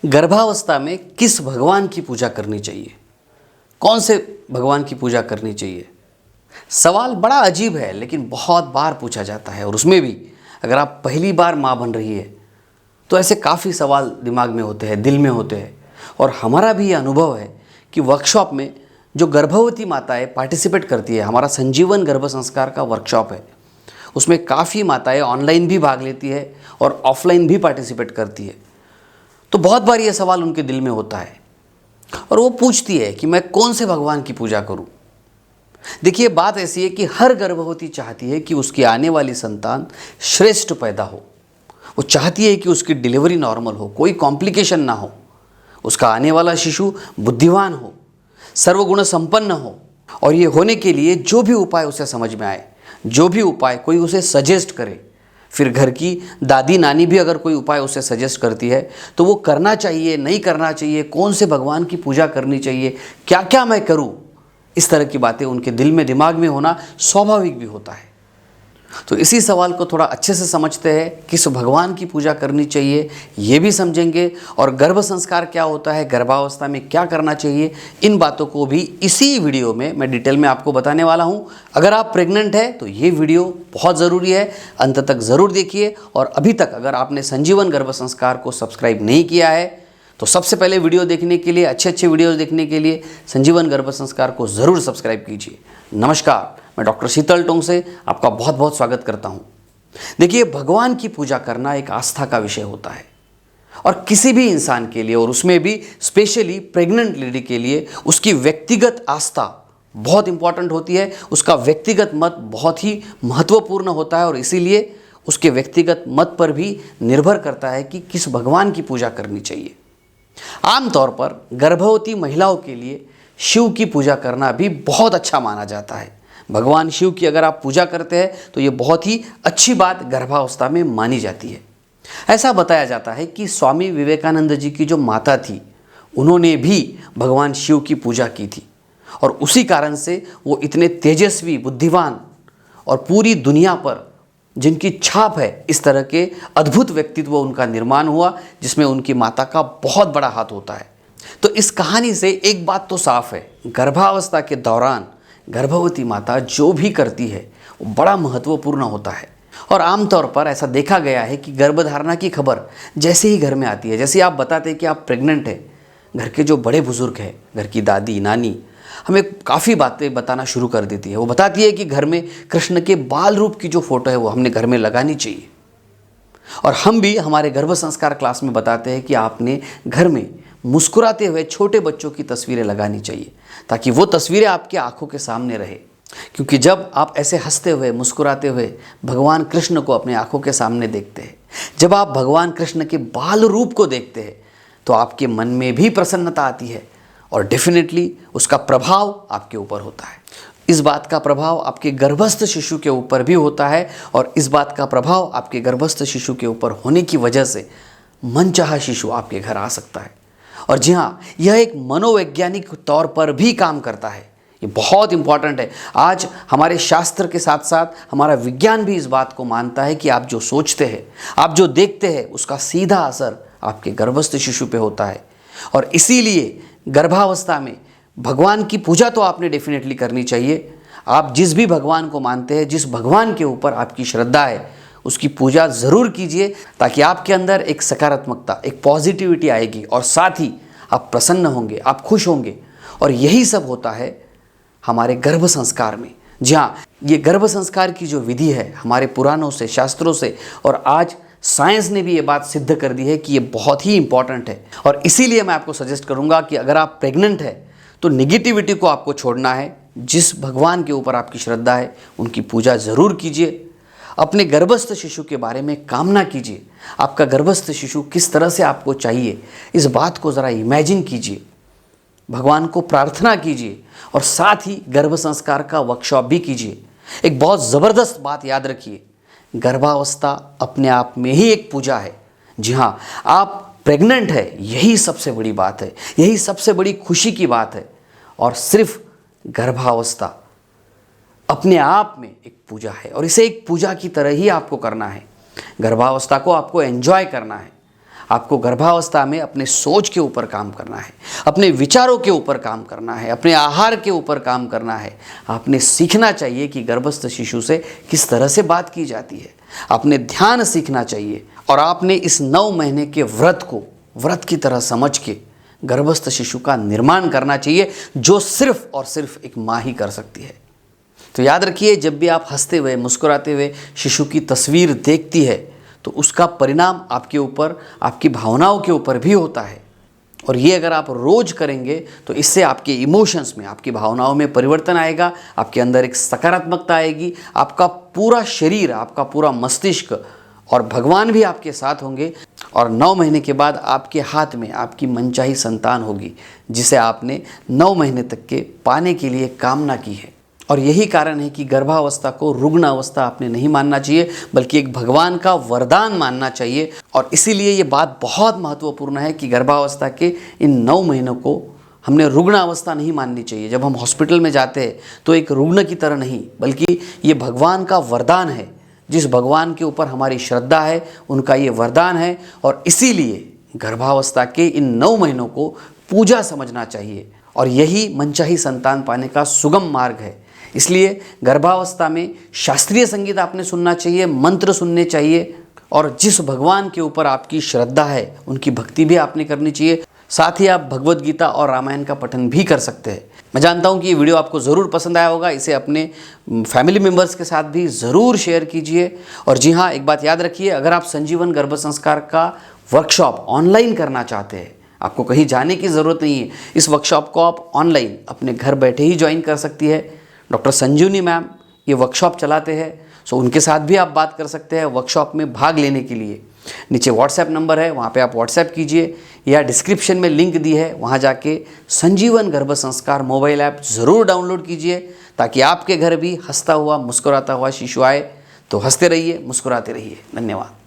गर्भावस्था में किस भगवान की पूजा करनी चाहिए? कौन से भगवान की पूजा करनी चाहिए? सवाल बड़ा अजीब है, लेकिन बहुत बार पूछा जाता है। और उसमें भी अगर आप पहली बार माँ बन रही है तो ऐसे काफ़ी सवाल दिमाग में होते हैं, दिल में होते हैं। और हमारा भी ये अनुभव है कि वर्कशॉप में जो गर्भवती माताएं पार्टिसिपेट करती है, हमारा संजीवन गर्भ संस्कार का वर्कशॉप है, उसमें काफ़ी माताएं ऑनलाइन भी भाग लेती है और ऑफलाइन भी पार्टिसिपेट करती है। तो बहुत बार ये सवाल उनके दिल में होता है और वो पूछती है कि मैं कौन से भगवान की पूजा करूं। देखिए, बात ऐसी है कि हर गर्भवती चाहती है कि उसकी आने वाली संतान श्रेष्ठ पैदा हो। वो चाहती है कि उसकी डिलीवरी नॉर्मल हो, कोई कॉम्प्लिकेशन ना हो, उसका आने वाला शिशु बुद्धिमान हो, सर्वगुण संपन्न हो। और ये होने के लिए जो भी उपाय उसे समझ में आए, जो भी उपाय कोई उसे सजेस्ट करे, फिर घर की दादी नानी भी अगर कोई उपाय उसे सजेस्ट करती है तो वो करना चाहिए, नहीं करना चाहिए, कौन से भगवान की पूजा करनी चाहिए, क्या क्या मैं करूं, इस तरह की बातें उनके दिल में, दिमाग में होना स्वाभाविक भी होता है। तो इसी सवाल को थोड़ा अच्छे से समझते हैं, किस भगवान की पूजा करनी चाहिए ये भी समझेंगे, और गर्भ संस्कार क्या होता है, गर्भावस्था में क्या करना चाहिए, इन बातों को भी इसी वीडियो में मैं डिटेल में आपको बताने वाला हूं। अगर आप प्रेग्नेंट है तो ये वीडियो बहुत ज़रूरी है, अंत तक ज़रूर देखिए। और अभी तक अगर आपने संजीवन गर्भ संस्कार को सब्सक्राइब नहीं किया है तो सबसे पहले वीडियो देखने के लिए, अच्छे वीडियोज़ देखने के लिए संजीवन गर्भ संस्कार को ज़रूर सब्सक्राइब कीजिए। नमस्कार, मैं डॉक्टर शीतल टोंगसे आपका बहुत बहुत स्वागत करता हूं। देखिए, भगवान की पूजा करना एक आस्था का विषय होता है और किसी भी इंसान के लिए, और उसमें भी स्पेशली प्रेग्नेंट लेडी के लिए, उसकी व्यक्तिगत आस्था बहुत इंपॉर्टेंट होती है। उसका व्यक्तिगत मत बहुत ही महत्वपूर्ण होता है और इसीलिए उसके व्यक्तिगत मत पर भी निर्भर करता है कि किस भगवान की पूजा करनी चाहिए। आमतौर पर गर्भवती महिलाओं के लिए शिव की पूजा करना भी बहुत अच्छा माना जाता है। भगवान शिव की अगर आप पूजा करते हैं तो ये बहुत ही अच्छी बात गर्भावस्था में मानी जाती है। ऐसा बताया जाता है कि स्वामी विवेकानंद जी की जो माता थी, उन्होंने भी भगवान शिव की पूजा की थी और उसी कारण से वो इतने तेजस्वी, बुद्धिमान और पूरी दुनिया पर जिनकी छाप है, इस तरह के अद्भुत व्यक्तित्व उनका निर्माण हुआ, जिसमें उनकी माता का बहुत बड़ा हाथ होता है। तो इस कहानी से एक बात तो साफ है, गर्भावस्था के दौरान गर्भवती माता जो भी करती है वो बड़ा महत्वपूर्ण होता है। और आमतौर पर ऐसा देखा गया है कि गर्भधारणा की खबर जैसे ही घर में आती है, जैसे आप बताते हैं कि आप प्रेग्नेंट हैं, घर के जो बड़े बुजुर्ग हैं, घर की दादी नानी, हमें काफ़ी बातें बताना शुरू कर देती है। वो बताती है कि घर में कृष्ण के बाल रूप की जो फोटो है वो हमने घर में लगानी चाहिए। और हम भी हमारे गर्भ संस्कार क्लास में बताते हैं कि आपने घर में मुस्कुराते हुए छोटे बच्चों की तस्वीरें लगानी चाहिए, ताकि वो तस्वीरें आपकी आंखों के सामने रहे। क्योंकि जब आप ऐसे हंसते हुए, मुस्कुराते हुए भगवान कृष्ण को अपने आंखों के सामने देखते हैं, जब आप भगवान कृष्ण के बाल रूप को देखते हैं, तो आपके मन में भी प्रसन्नता आती है और डेफिनेटली उसका प्रभाव आपके ऊपर होता है। इस बात का प्रभाव आपके गर्भस्थ शिशु के ऊपर भी होता है और इस बात का प्रभाव आपके गर्भस्थ शिशु के ऊपर होने की वजह से मनचाहा शिशु आपके घर आ सकता है। और जी हाँ, यह एक मनोवैज्ञानिक तौर पर भी काम करता है। ये बहुत इंपॉर्टेंट है। आज हमारे शास्त्र के साथ साथ हमारा विज्ञान भी इस बात को मानता है कि आप जो सोचते हैं, आप जो देखते हैं, उसका सीधा असर आपके गर्भस्थ शिशु पे होता है। और इसीलिए गर्भावस्था में भगवान की पूजा तो आपने डेफिनेटली करनी चाहिए। आप जिस भी भगवान को मानते हैं, जिस भगवान के ऊपर आपकी श्रद्धा है, उसकी पूजा ज़रूर कीजिए, ताकि आपके अंदर एक सकारात्मकता, एक पॉजिटिविटी आएगी और साथ ही आप प्रसन्न होंगे, आप खुश होंगे। और यही सब होता है हमारे गर्भ संस्कार में। जी हाँ, ये गर्भ संस्कार की जो विधि है, हमारे पुराणों से, शास्त्रों से, और आज साइंस ने भी ये बात सिद्ध कर दी है कि ये बहुत ही इंपॉर्टेंट है। और इसीलिए मैं आपको सजेस्ट करूंगा कि अगर आप प्रेग्नेंट है तो निगेटिविटी को आपको छोड़ना है। जिस भगवान के ऊपर आपकी श्रद्धा है उनकी पूजा ज़रूर कीजिए। अपने गर्भस्थ शिशु के बारे में कामना कीजिए। आपका गर्भस्थ शिशु किस तरह से आपको चाहिए, इस बात को ज़रा इमेजिन कीजिए। भगवान को प्रार्थना कीजिए और साथ ही गर्भ संस्कार का वर्कशॉप भी कीजिए। एक बहुत ज़बरदस्त बात याद रखिए, गर्भावस्था अपने आप में ही एक पूजा है। जी हाँ, आप प्रेग्नेंट है, यही सबसे बड़ी बात है, यही सबसे बड़ी खुशी की बात है। और सिर्फ गर्भावस्था अपने आप में एक पूजा है और इसे एक पूजा की तरह ही आपको करना है। गर्भावस्था को आपको एंजॉय करना है। आपको गर्भावस्था में अपने सोच के ऊपर काम करना है, अपने विचारों के ऊपर काम करना है, अपने आहार के ऊपर काम करना है। आपने सीखना चाहिए कि गर्भस्थ शिशु से किस तरह से बात की जाती है। आपने ध्यान सीखना चाहिए और आपने इस 9 महीने के व्रत को व्रत की तरह समझ के गर्भस्थ शिशु का निर्माण करना चाहिए, जो सिर्फ और सिर्फ एक माँ ही कर सकती है। तो याद रखिए, जब भी आप हंसते हुए मुस्कुराते हुए शिशु की तस्वीर देखती है तो उसका परिणाम आपके ऊपर, आपकी भावनाओं के ऊपर भी होता है। और ये अगर आप रोज करेंगे तो इससे आपके इमोशंस में, आपकी भावनाओं में परिवर्तन आएगा, आपके अंदर एक सकारात्मकता आएगी, आपका पूरा शरीर, आपका पूरा मस्तिष्क और भगवान भी आपके साथ होंगे। और 9 महीने के बाद आपके हाथ में आपकी मनचाही संतान होगी, जिसे आपने 9 महीने तक के पाने के लिए कामना की है। और यही कारण है कि गर्भावस्था को रुग्ण अवस्था आपने नहीं मानना चाहिए, बल्कि एक भगवान का वरदान मानना चाहिए। और इसीलिए ये बात बहुत महत्वपूर्ण है कि गर्भावस्था के इन 9 महीनों को हमने रुग्ण अवस्था नहीं माननी चाहिए। जब हम हॉस्पिटल में जाते हैं तो एक रुग्ण की तरह नहीं, बल्कि ये भगवान का वरदान है। जिस भगवान के ऊपर हमारी श्रद्धा है, उनका ये वरदान है। और इसीलिए गर्भावस्था के इन 9 महीनों को पूजा समझना चाहिए। और यही मनचाही संतान पाने का सुगम मार्ग है। इसलिए गर्भावस्था में शास्त्रीय संगीत आपने सुनना चाहिए, मंत्र सुनने चाहिए, और जिस भगवान के ऊपर आपकी श्रद्धा है उनकी भक्ति भी आपने करनी चाहिए। साथ ही आप भगवत गीता और रामायण का पठन भी कर सकते हैं। मैं जानता हूं कि ये वीडियो आपको ज़रूर पसंद आया होगा। इसे अपने फैमिली मेम्बर्स के साथ भी ज़रूर शेयर कीजिए। और जी हाँ, एक बात याद रखिए, अगर आप संजीवन गर्भ संस्कार का वर्कशॉप ऑनलाइन करना चाहते हैं, आपको कहीं जाने की ज़रूरत नहीं है। इस वर्कशॉप को आप ऑनलाइन अपने घर बैठे ही ज्वाइन कर सकती है। डॉक्टर संजीवनी मैम ये वर्कशॉप चलाते हैं, सो उनके साथ भी आप बात कर सकते हैं वर्कशॉप में भाग लेने के लिए। नीचे व्हाट्सएप नंबर है, वहाँ पे आप व्हाट्सएप कीजिए, या डिस्क्रिप्शन में लिंक दी है, वहाँ जाके संजीवन गर्भ संस्कार मोबाइल ऐप ज़रूर डाउनलोड कीजिए, ताकि आपके घर भी हंसता हुआ मुस्कुराता हुआ शिशु आए। तो हंसते रहिए, मुस्कुराते रहिए। धन्यवाद।